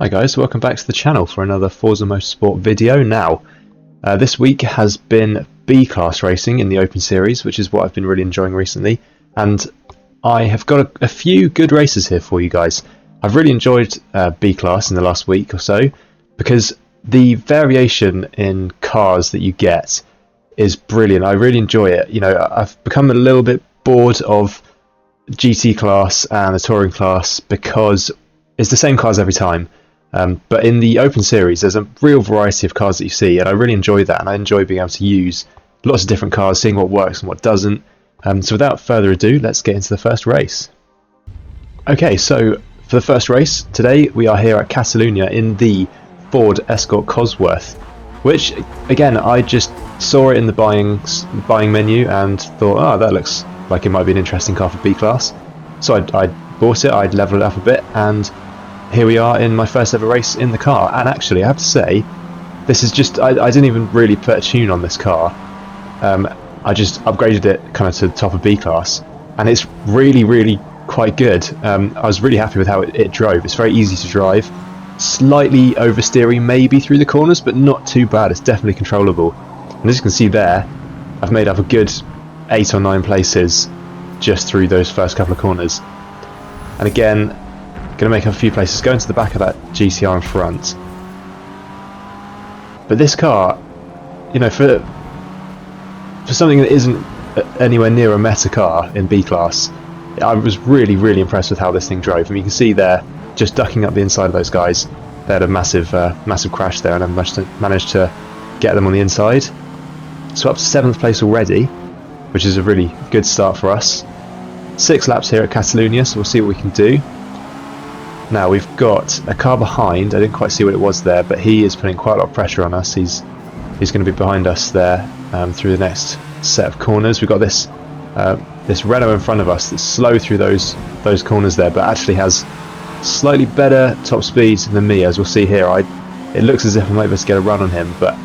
Hi guys, welcome back to the channel for another Forza Motorsport video. Now, this week has been B-Class racing in the Open Series, which is what I've been really enjoying recently, and I have got a few good races here for you guys. I've really enjoyed B-Class in the last week or so, because the variation in cars that you get is brilliant. I really enjoy it. You know, I've become a little bit bored of GT class and the touring class because it's the same cars every time. But in the Open Series, there's a real variety of cars that you see, and I really enjoy that, and I enjoy being able to use lots of different cars, seeing what works and what doesn't. So without further ado, let's get into the first race. Okay, so for the first race, today we are here at Catalonia in the Ford Escort Cosworth, which, again, I just saw it in the buying menu and thought, oh, that looks like it might be an interesting car for B-Class. So I bought it, I'd leveled it up a bit, and here we are in my first ever race in the car. And actually, I have to say, this is just, I didn't even really put a tune on this car. I just upgraded it kind of to the top of B-Class, and it's really quite good. I was really happy with how it drove. It's very easy to drive, slightly oversteering maybe through the corners, but not too bad. It's definitely controllable. And as you can see there, I've made up a good 8 or 9 places just through those first couple of corners. And again, going to make up a few places, go into the back of that GTR in front. But this car, you know, for something that isn't anywhere near a meta car in B-Class, I was really impressed with how this thing drove. I mean, you can see there, just ducking up the inside of those guys. They had a massive crash there, and I managed to get them on the inside. So up to 7th place already, which is a really good start for us. 6 laps here at Catalonia, so we'll see what we can do. Now we've got a car behind. I didn't quite see what it was there, but he is putting quite a lot of pressure on us. He's going to be behind us there through the next set of corners. We've got this Renault in front of us that's slow through those corners there, but actually has slightly better top speed than me, as we'll see here. It looks as if I might be able to get a run on him, but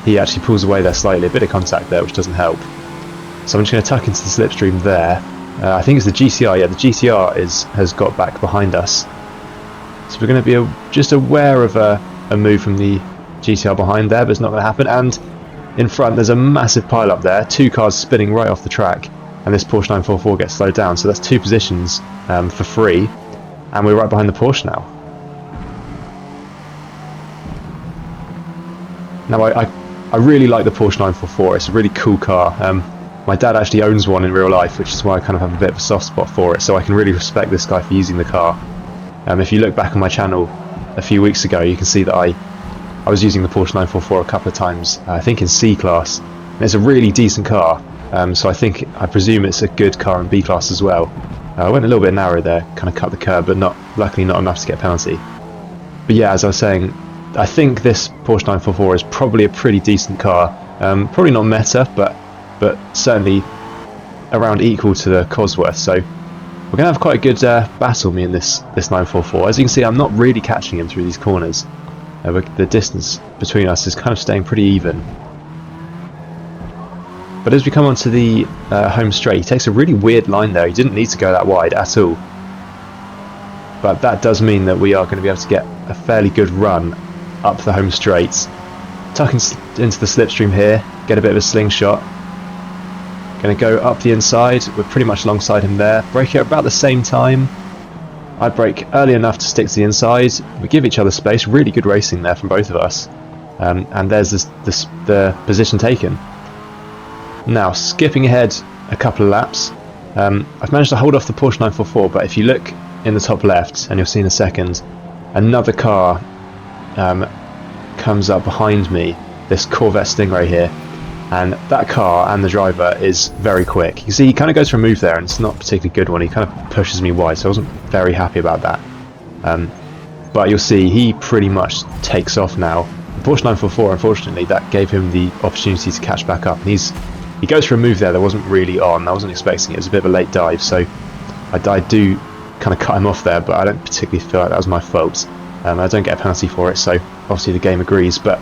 he actually pulls away there slightly. A bit of contact there, which doesn't help. So I'm just going to tuck into the slipstream there. I think it's the GTR. Yeah, the GTR has got back behind us. So we're going to be just aware of a move from the GTR behind there, but it's not going to happen. And in front, there's a massive pile up there. 2 cars spinning right off the track, and this Porsche 944 gets slowed down. So that's 2 positions for free, and we're right behind the Porsche now. Now, I really like the Porsche 944. It's a really cool car. My dad actually owns one in real life, which is why I kind of have a bit of a soft spot for it. So I can really respect this guy for using the car. If you look back on my channel a few weeks ago, you can see that I was using the Porsche 944 a couple of times, I think in C-Class. And it's a really decent car, so I presume it's a good car in B-Class as well. I went a little bit narrow there, kind of cut the curb, but luckily not enough to get a penalty. But yeah, as I was saying, I think this Porsche 944 is probably a pretty decent car. Probably not meta, but certainly around equal to the Cosworth. So we're going to have quite a good battle, me and this 944. As you can see, I'm not really catching him through these corners. The distance between us is kind of staying pretty even. But as we come onto the home straight, he takes a really weird line there. He didn't need to go that wide at all. But that does mean that we are going to be able to get a fairly good run up the home straight. Tuck into the slipstream here, get a bit of a slingshot. Going to go up the inside. We're pretty much alongside him there. Brake at about the same time. I brake early enough to stick to the inside. We give each other space. Really good racing there from both of us. And there's the position taken. Now, skipping ahead a couple of laps, I've managed to hold off the Porsche 944, but if you look in the top left, and you'll see in a second, another car comes up behind me, this Corvette Stingray here. And that car and the driver is very quick. You see, he kind of goes for a move there, and it's not a particularly good one. He kind of pushes me wide, so I wasn't very happy about that. But you'll see, he pretty much takes off now. The Porsche 944, unfortunately, that gave him the opportunity to catch back up. And he goes for a move there that wasn't really on. I wasn't expecting it. It was a bit of a late dive, so I do kind of cut him off there, but I don't particularly feel like that was my fault. I don't get a penalty for it, so obviously the game agrees. But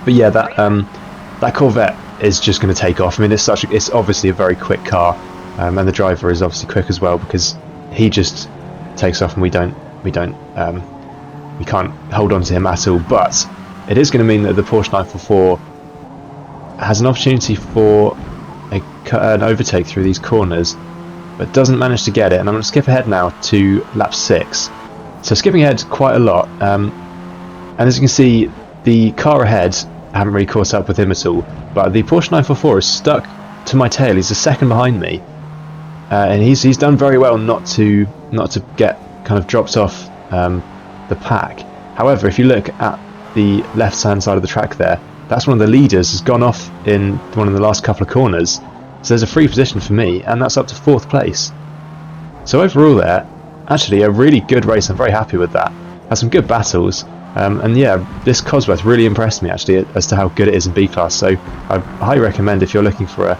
yeah, that Corvette is just going to take off. I mean, it's obviously a very quick car, and the driver is obviously quick as well, because he just takes off and we don't you can't hold on to him at all. But it is going to mean that the Porsche 944 has an opportunity for an overtake through these corners, but doesn't manage to get it. And I'm going to skip ahead now to lap 6. So skipping ahead quite a lot, and as you can see, the car ahead haven't really caught up with him at all, but the Porsche 944 is stuck to my tail. He's a second behind me, and he's done very well not to get kind of dropped off the pack. However, if you look at the left hand side of the track there, that's one of the leaders has gone off in one of the last couple of corners, so there's a free position for me, and that's up to 4th place. So overall there, actually a really good race. I'm very happy with that. Had some good battles, and yeah, this Cosworth really impressed me actually as to how good it is in B class. So I highly recommend, if you're looking for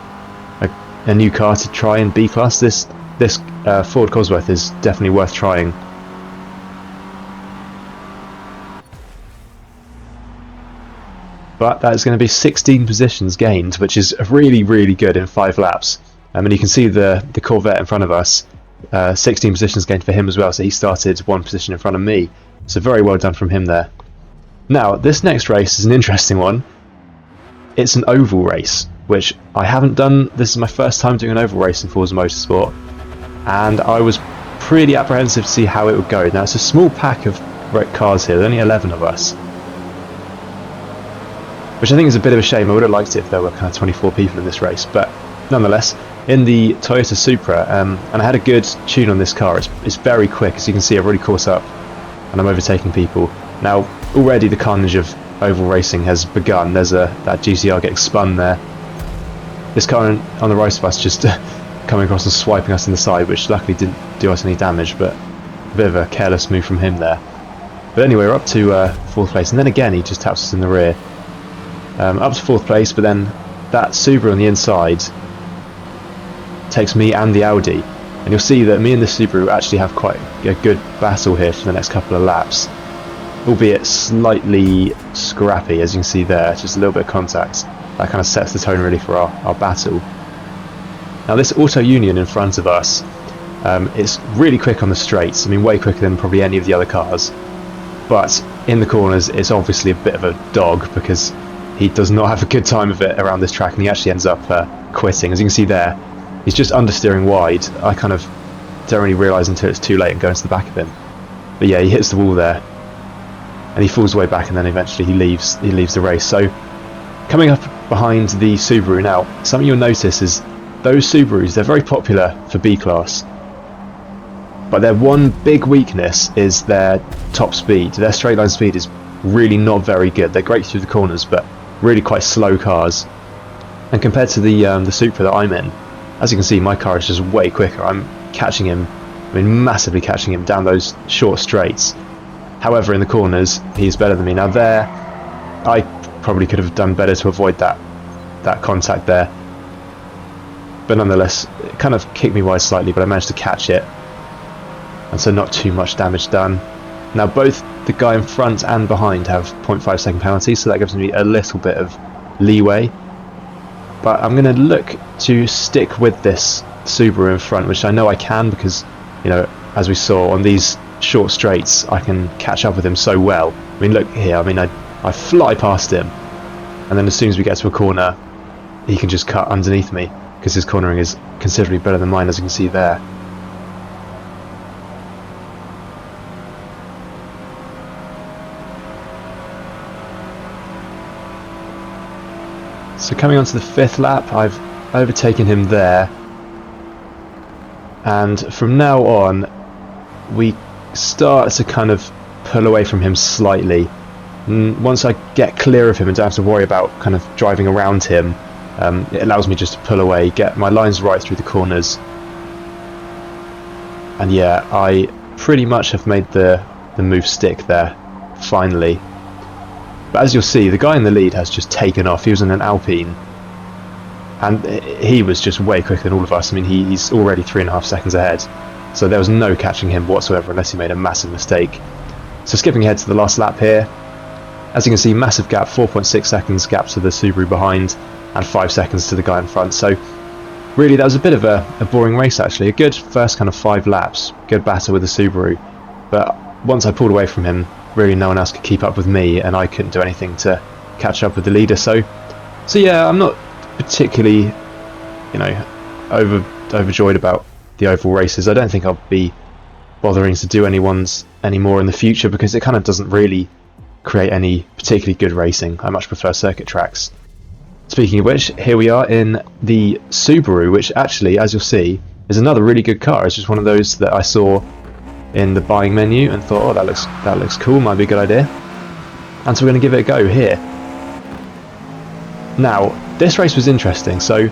a new car to try in B class, this Ford Cosworth is definitely worth trying. But that is going to be 16 positions gained, which is really, really good in 5 laps. And you can see the Corvette in front of us, 16 positions gained for him as well, so he started 1 position in front of me. So very well done from him there. Now, this next race is an interesting one. It's an oval race, which I haven't done. This is my first time doing an oval race in Forza Motorsport, and I was pretty apprehensive to see how it would go. Now, it's a small pack of cars here, there's only 11 of us, which I think is a bit of a shame. I would have liked it if there were kind of 24 people in this race, but nonetheless, in the Toyota Supra, and I had a good tune on this car. It's very quick, as you can see. I've already caught up, and I'm overtaking people. Now, already the carnage of oval racing has begun. There's that GCR getting spun there. This car on the right of us just coming across and swiping us in the side, which luckily didn't do us any damage, but a bit of a careless move from him there. But anyway, we're up to 4th place, and then again he just taps us in the rear. Up to 4th place, but then that Subaru on the inside takes me and the Audi, and you'll see that me and the Subaru actually have quite a good battle here for the next couple of laps, albeit slightly scrappy, as you can see there. Just a little bit of contact that kind of sets the tone really for our battle. Now, this Auto Union in front of us, it's really quick on the straights. I mean, way quicker than probably any of the other cars, but in the corners it's obviously a bit of a dog, because he does not have a good time of it around this track, and he actually ends up quitting. As you can see there, he's just understeering wide. I kind of don't really realise until it's too late and go into the back of him. But yeah, he hits the wall there, and he falls way back, and then eventually he leaves the race. So coming up behind the Subaru now, something you'll notice is those Subarus, they're very popular for B class, but their one big weakness is their top speed. Their straight line speed is really not very good. They're great through the corners, but really quite slow cars. And compared to the Supra that I'm in, as you can see, my car is just way quicker. I'm catching him, I mean massively catching him down those short straights. However, in the corners, he's better than me. Now there, I probably could have done better to avoid that contact there. But nonetheless, it kind of kicked me wide slightly, but I managed to catch it. And so not too much damage done. Now both the guy in front and behind have 0.5 second penalties, so that gives me a little bit of leeway. But I'm going to look to stick with this Subaru in front, which I know I can, because, you know, as we saw on these short straights, I can catch up with him so well. I mean, look here, I mean, I fly past him, and then as soon as we get to a corner, he can just cut underneath me, because his cornering is considerably better than mine, as you can see there. So coming on to the 5th lap, I've overtaken him there, and from now on we start to kind of pull away from him slightly. And once I get clear of him and don't have to worry about kind of driving around him, it allows me just to pull away, get my lines right through the corners. And yeah, I pretty much have made the move stick there, finally. But as you'll see, the guy in the lead has just taken off. He was in an Alpine, and he was just way quicker than all of us. I mean, he's already 3.5 seconds ahead, so there was no catching him whatsoever unless he made a massive mistake. So skipping ahead to the last lap here, as you can see, massive gap, 4.6 seconds gap to the Subaru behind, and 5 seconds to the guy in front. So really that was a bit of a boring race actually. A good first kind of 5 laps, good battle with the Subaru, but once I pulled away from him, really no one else could keep up with me, and I couldn't do anything to catch up with the leader. So yeah, I'm not particularly, overjoyed about the overall races. I don't think I'll be bothering to do any more in the future, because it kind of doesn't really create any particularly good racing. I much prefer circuit tracks. Speaking of which, here we are in the Subaru, which actually, as you'll see, is another really good car. It's just one of those that I saw in the buying menu and thought, oh, that looks cool, might be a good idea. And so we're going to give it a go here. Now, this race was interesting. So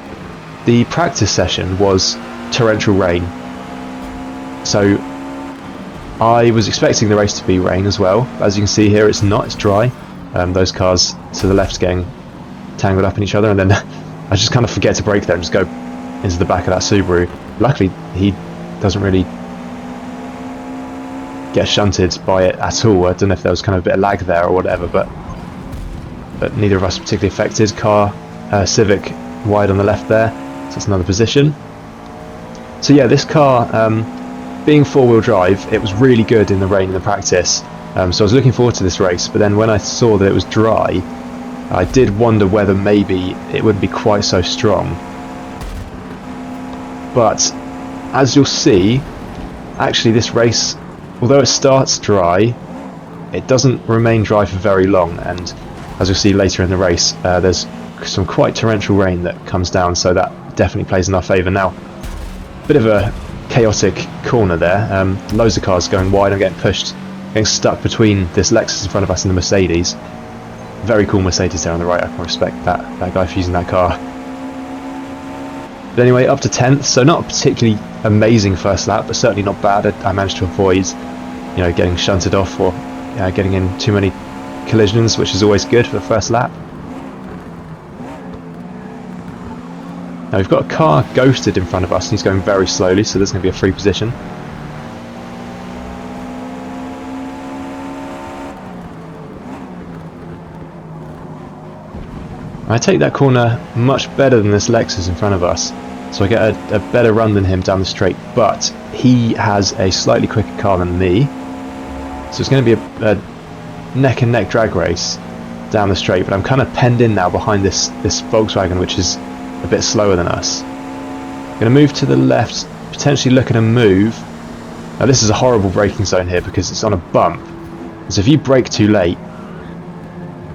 the practice session was torrential rain. So I was expecting the race to be rain as well. As you can see here, it's not, it's dry. Those cars to the left getting tangled up in each other, and then I just kind of forget to brake there and just go into the back of that Subaru. Luckily, he doesn't really get shunted by it at all. I don't know if there was kind of a bit of lag there or whatever, but neither of us particularly affected. Civic wide on the left there, so that's another position. So yeah, this car, being four-wheel drive, it was really good in the rain in the practice. So I was looking forward to this race, but then when I saw that it was dry, I did wonder whether maybe it wouldn't be quite so strong. But as you'll see, actually this race, although it starts dry, it doesn't remain dry for very long, and as you'll see later in the race, there's some quite torrential rain that comes down, so that definitely plays in our favour. Now, bit of a chaotic corner there, loads of cars going wide. I'm getting pushed, getting stuck between this Lexus in front of us and the Mercedes. Very cool Mercedes there on the right. I can respect that guy for using that car. But anyway, up to 10th, so not a particularly amazing first lap, but certainly not bad. I managed to avoid, getting shunted off or getting in too many collisions, which is always good for the first lap. Now we've got a car ghosted in front of us, and he's going very slowly, so there's going to be a free position. I take that corner much better than this Lexus in front of us, so I get a better run than him down the straight, but he has a slightly quicker car than me, so it's going to be a neck and neck drag race down the straight. But I'm kind of penned in now behind this Volkswagen, which is a bit slower than us. I'm going to move to the left, potentially look at a move. Now this is a horrible braking zone here because it's on a bump, so if you brake too late,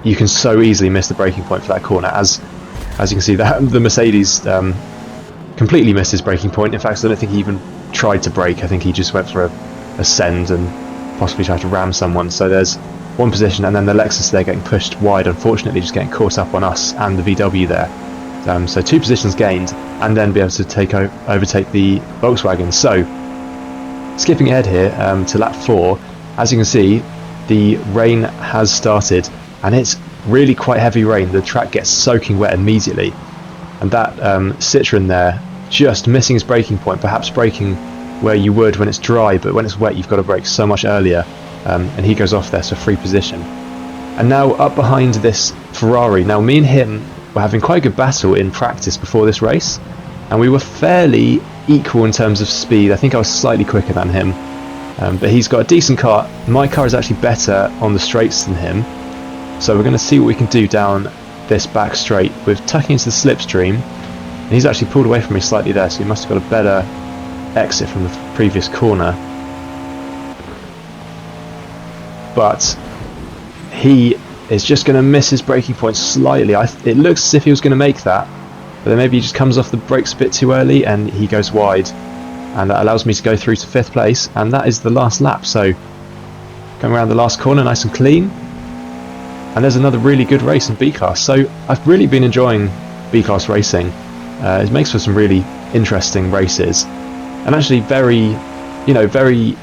you can so easily miss the braking point for that corner. As you can see, the Mercedes completely missed his braking point. In fact, I don't think he even tried to brake. I think he just went for a send and possibly tried to ram someone. So there's one position, and then the Lexus there getting pushed wide, unfortunately just getting caught up on us and the VW there. So two positions gained, and then be able to overtake the Volkswagen. So skipping ahead here to lap 4, as you can see, the rain has started, and it's really quite heavy rain. The track gets soaking wet immediately, and that Citroen there just missing his braking point, perhaps braking where you would when it's dry, but when it's wet you've got to brake so much earlier, and he goes off there, so free position. And now up behind this Ferrari. Now me and him were having quite a good battle in practice before this race, and we were fairly equal in terms of speed. I think I was slightly quicker than him, but he's got a decent car. My car is actually better on the straights than him, so we're going to see what we can do down this back straight with tucking into the slipstream. And he's actually pulled away from me slightly there, so he must have got a better exit from the previous corner. But he is just going to miss his braking point slightly. It looks as if he was going to make that, but then maybe he just comes off the brakes a bit too early and he goes wide, and that allows me to go through to 5th place, and that is the last lap. So going around the last corner nice and clean, and there's another really good race in B-Class. So I've really been enjoying B-Class racing. It makes for some really interesting races, and actually very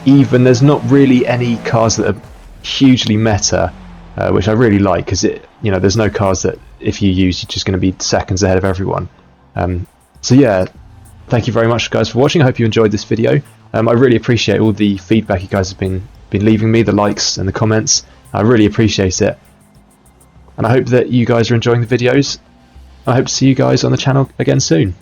even. There's not really any cars that are hugely meta, which I really like, because there's no cars that if you use, you're just going to be seconds ahead of everyone. So yeah, thank you very much guys for watching. I hope you enjoyed this video. I really appreciate all the feedback you guys have been leaving me, the likes and the comments. I really appreciate it, and I hope that you guys are enjoying the videos. I hope to see you guys on the channel again soon.